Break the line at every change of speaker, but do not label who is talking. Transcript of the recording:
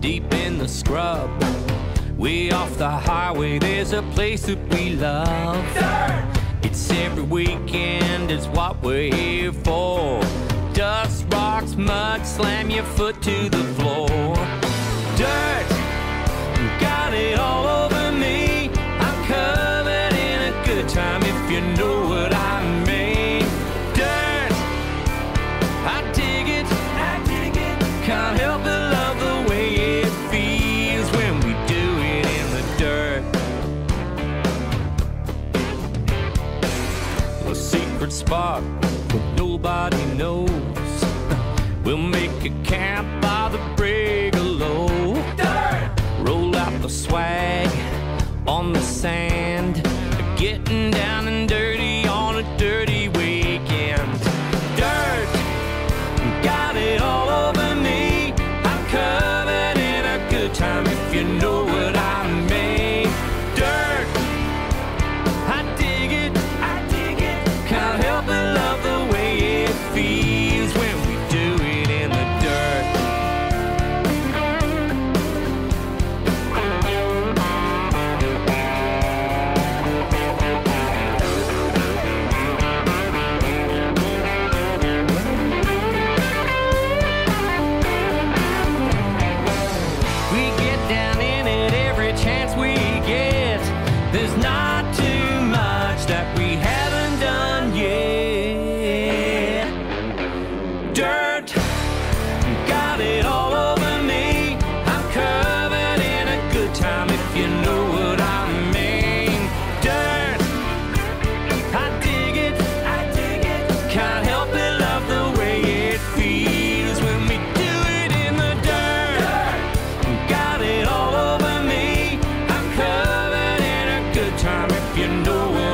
deep in the scrub. Way off the highway, there's a place that we love. Dirt! It's every weekend, it's what we're here for. Dust, rocks, mud, slam your foot to the floor. Dirt, got it all over me. I'm covered in a good time, if you know what I mean. Dirt, I dig it, can't help but love the way it feels when we do it in the dirt. A secret spot where nobody knows. We'll make a camp by the Brigalow. Dirt! Roll out the swag on the sand, getting down and dirty on a dirty weekend. Dirt, got it all over me. I'm covered in a good time, if you know what I mean. Dirt, I dig it, can't help but love the way it feels when we do it in the dirt. We get down in it every chance we get. There's not too much that we haven't done yet. Dirt, got it all over me. I'm covered in a good time, if you know what I mean. Dirt, I dig it, can't help but love the way it feels when we do it in the dirt. Got it all over me. I'm covered in a good time, if you know what